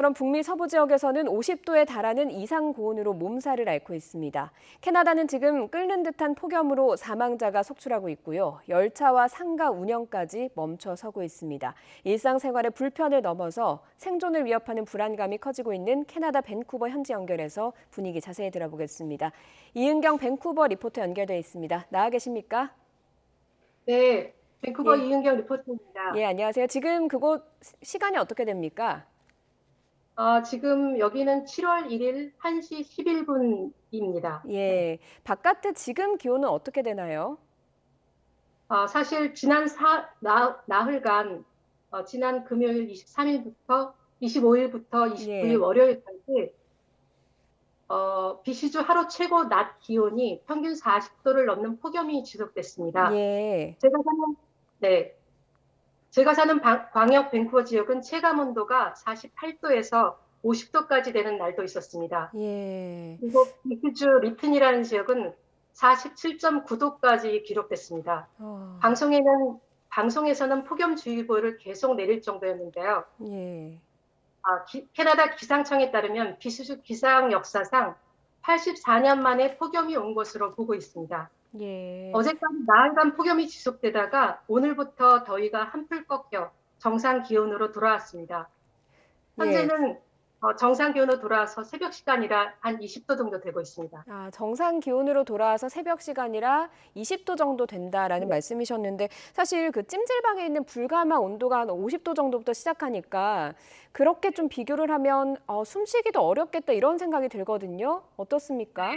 그럼 북미 서부 지역에서는 50도에 달하는 이상 고온으로 몸살을 앓고 있습니다. 캐나다는 지금 끓는 듯한 폭염으로 사망자가 속출하고 있고요. 열차와 상가 운영까지 멈춰서고 있습니다. 일상생활의 불편을 넘어서 생존을 위협하는 불안감이 커지고 있는 캐나다 밴쿠버 현지 연결해서 분위기 자세히 들어보겠습니다. 이은경 밴쿠버 리포터 연결돼 있습니다. 나와 계십니까? 네, 밴쿠버 예, 이은경 리포터입니다. 안녕하세요. 지금 그곳 시간이 어떻게 됩니까? 지금 여기는 7월 1일 1시 11분입니다. 네. 바깥에 지금 기온은 어떻게 되나요? 사실 지난 나흘간, 지난 금요일 23일부터 25일부터 29일 예, 월요일까지, 비시주 하루 최고 낮 기온이 평균 40도를 넘는 폭염이 지속됐습니다. 예, 제가 사는, 네, 제가 사는 광역 밴쿠버 지역은 체감 온도가 48도에서 50도까지 되는 날도 있었습니다. 예. 그리고 비스주 리튼이라는 지역은 47.9도까지 기록됐습니다. 어, 방송에는, 방송에서는 폭염주의보를 계속 내릴 정도였는데요. 예, 캐나다 기상청에 따르면 비스주 기상 역사상 84년 만에 폭염이 온 것으로 보고 있습니다. 예, 어제까지 나흘간 폭염이 지속되다가 오늘부터 더위가 한풀 꺾여 정상 기온으로 돌아왔습니다. 예. 현재는 정상 기온으로 돌아와서 새벽 시간이라 한 20도 정도 되고 있습니다. 정상 기온으로 돌아와서 새벽 시간이라 20도 정도 된다라는 네. 말씀이셨는데 사실 그 찜질방에 있는 불가마 온도가 한 50도 정도부터 시작하니까 그렇게 좀 비교를 하면 숨쉬기도 어렵겠다 이런 생각이 들거든요. 어떻습니까?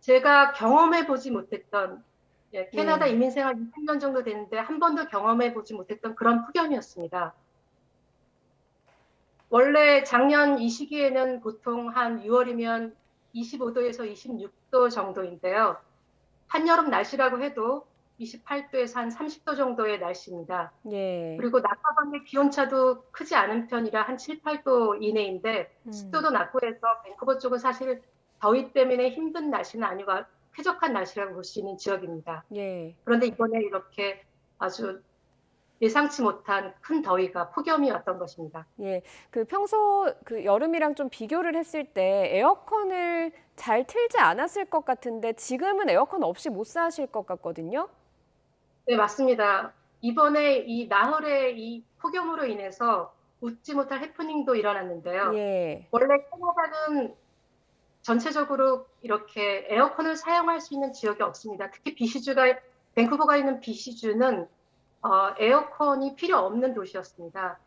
제가 경험해 보지 못했던, 예, 캐나다 예, 이민 생활 20년 정도 됐는데 한 번도 경험해 보지 못했던 그런 폭염이었습니다. 원래 작년 이 시기에는 보통 한 6월이면 25도에서 26도 정도인데요. 한여름 날씨라고 해도 28도에서 한 30도 정도의 날씨입니다. 예, 그리고 낮과 밤의 기온차도 크지 않은 편이라 한 7, 8도 이내인데 음, 습도도 낮고 해서 밴쿠버 쪽은 사실 더위 때문에 힘든 날씨는 아니고 쾌적한 날씨라고 볼 수 있는 지역입니다. 예. 그런데 이번에 이렇게 아주 예상치 못한 큰 더위가 폭염이 왔던 것입니다. 예, 그 평소 그 여름이랑 좀 비교를 했을 때 에어컨을 잘 틀지 않았을 것 같은데 지금은 에어컨 없이 못 사실 것 같거든요. 네, 맞습니다. 이번에 이 나흘의 이 폭염으로 인해서 웃지 못할 해프닝도 일어났는데요. 예, 원래 캐나다는 전체적으로 이렇게 에어컨을 사용할 수 있는 지역이 없습니다. 특히 비시주가, 밴쿠버가 있는 비시주는 에어컨이 필요 없는 도시였습니다.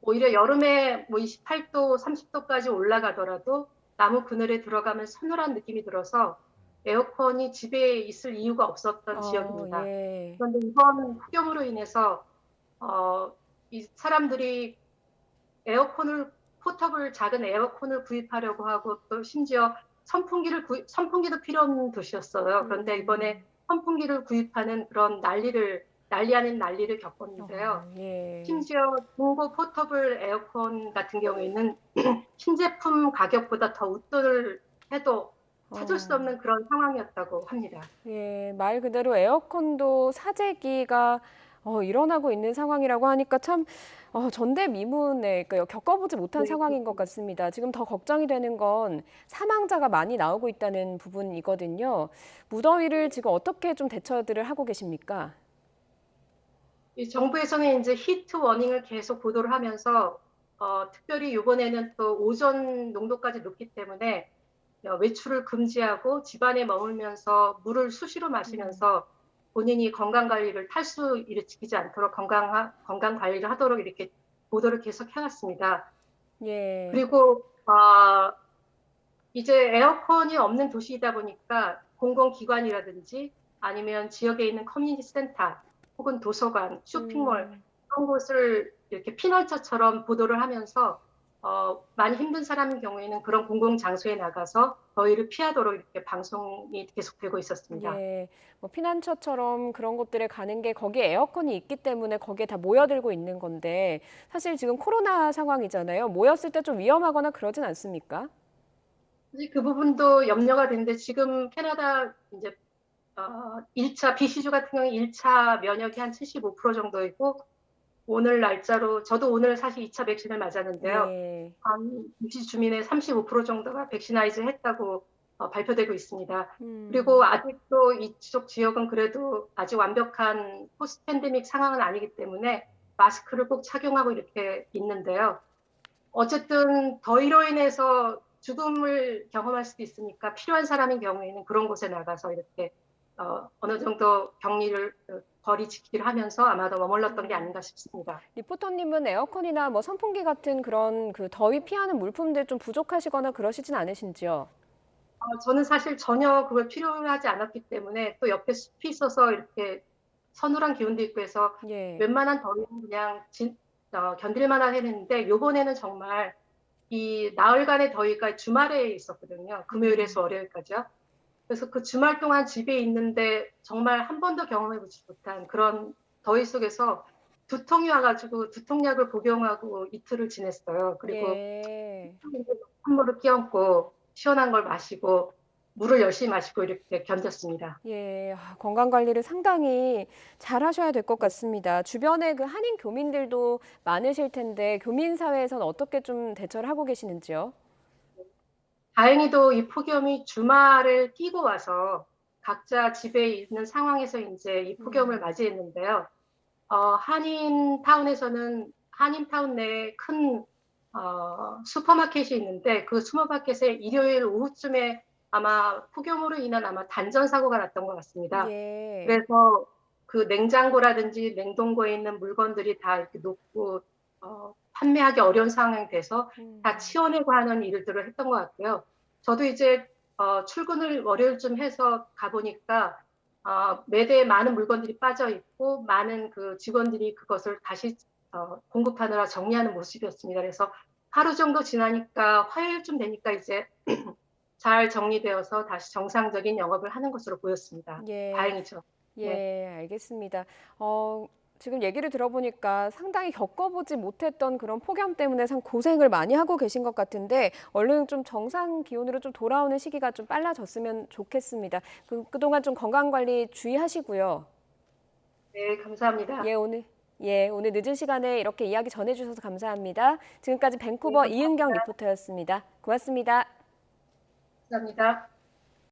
오히려 여름에 뭐 28도, 30도까지 올라가더라도 나무 그늘에 들어가면 서늘한 느낌이 들어서 에어컨이 집에 있을 이유가 없었던 지역입니다. 예, 그런데 이번 폭염으로 인해서 이 사람들이 에어컨을 포터블 작은 에어컨을 구입하려고 하고 또 심지어 선풍기도 필요 없는 도시였어요. 그런데 이번에 음, 선풍기를 구입하는 그런 난리 아닌 난리를 겪었는데요. 예, 심지어 중고 포터블 에어컨 같은 경우에는 신제품 가격보다 더 웃돈을 해도 찾을 수 어, 없는 그런 상황이었다고 합니다. 예, 말 그대로 에어컨도 사재기가 일어나고 있는 상황이라고 하니까 참 전대미문에 그러니까 겪어보지 못한 네, 상황인 것 같습니다. 지금 더 걱정이 되는 건 사망자가 많이 나오고 있다는 부분이거든요. 무더위를 지금 어떻게 좀 대처들을 하고 계십니까? 이 정부에서는 이제 히트 워닝을 계속 보도를 하면서 특별히 이번에는 또 오존 농도까지 높기 때문에 외출을 금지하고 집안에 머물면서 물을 수시로 마시면서 본인이 건강 관리를 탈수 일으키지 않도록 건강 관리를 하도록 이렇게 보도를 계속 해왔습니다. 예, 그리고 이제 에어컨이 없는 도시이다 보니까 공공기관이라든지 아니면 지역에 있는 커뮤니티 센터 혹은 도서관, 쇼핑몰 음, 그런 곳을 이렇게 피난처처럼 보도를 하면서 많이 힘든 사람인 경우에는 그런 공공장소에 나가서 더위를 피하도록 이렇게 방송이 계속되고 있었습니다. 예, 뭐 피난처처럼 그런 곳들에 가는 게 거기에 에어컨이 있기 때문에 거기에 다 모여들고 있는 건데 사실 지금 코로나 상황이잖아요. 모였을 때 좀 위험하거나 그러진 않습니까? 사실 그 부분도 염려가 되는데 지금 캐나다 이제 1차 비시주 같은 경우에 1차 면역이 한 75% 정도이고 오늘 날짜로 저도 오늘 사실 2차 백신을 맞았는데요. 네. 한 도시 주민의 35% 정도가 백신아이즈 했다고 발표되고 있습니다. 그리고 음. 아직도 이쪽 지역은 그래도 아직 완벽한 포스트 팬데믹 상황은 아니기 때문에 마스크를 꼭 착용하고 이렇게 있는데요. 어쨌든 더위로 인해서 죽음을 경험할 수도 있으니까 필요한 사람인 경우에는 그런 곳에 나가서 이렇게 어느 정도 격리를 거리 지키기를 하면서 아마도 머물렀던 게 음. 아닌가 싶습니다. 리포터님은 에어컨이나 뭐 선풍기 같은 그런 그 더위 피하는 물품들 좀 부족하시거나 그러시진 않으신지요? 저는 사실 전혀 그걸 필요하지 않았기 때문에 또 옆에 숲이 있어서 이렇게 서늘한 기운도 있고 해서 예. 웬만한 더위는 그냥 견딜만 했는데 요번에는 정말 이 나흘간의 더위가 주말에 있었거든요. 금요일에서 음. 월요일까지요. 그래서 그 주말 동안 집에 있는데 정말 한 번도 경험해보지 못한 그런 더위 속에서 두통이 와가지고 두통약을 복용하고 이틀을 지냈어요. 그리고 예. 찬물을 끼얹고 시원한 걸 마시고 물을 열심히 마시고 이렇게 견뎠습니다. 예. 건강 관리를 상당히 잘 하셔야 될 것 같습니다. 주변에 그 한인 교민들도 많으실 텐데 교민 사회에서는 어떻게 좀 대처를 하고 계시는지요? 다행히도 이 폭염이 주말을 끼고 와서 각자 집에 있는 상황에서 이제 이 폭염을 음. 맞이했는데요. 한인타운 내에 큰 슈퍼마켓이 있는데 그 슈퍼마켓에 일요일 오후쯤에 아마 폭염으로 인한 아마 단전 사고가 났던 것 같습니다. 예. 그래서 그 냉장고라든지 냉동고에 있는 물건들이 다 이렇게 녹고 판매하기 어려운 상황이 돼서 다 음. 치워내고 하는 일들을 했던 것 같고요. 저도 이제 출근을 월요일쯤 해서 가보니까 매대에 많은 물건들이 빠져 있고 많은 그 직원들이 그것을 다시 공급하느라 정리하는 모습이었습니다. 그래서 하루 정도 지나니까 화요일쯤 되니까 이제 잘 정리되어서 다시 정상적인 영업을 하는 것으로 보였습니다. 예. 다행이죠. 네. 예, 알겠습니다. 어, 지금 얘기를 들어보니까 상당히 겪어보지 못했던 그런 폭염 때문에 참 고생을 많이 하고 계신 것 같은데 얼른 좀 정상 기온으로 좀 돌아오는 시기가 좀 빨라졌으면 좋겠습니다. 그동안 좀 건강 관리 주의하시고요. 네, 감사합니다. 예, 오늘 늦은 시간에 이렇게 이야기 전해주셔서 감사합니다. 지금까지 네, 밴쿠버 이은경 감사합니다. 리포터였습니다. 고맙습니다. 감사합니다.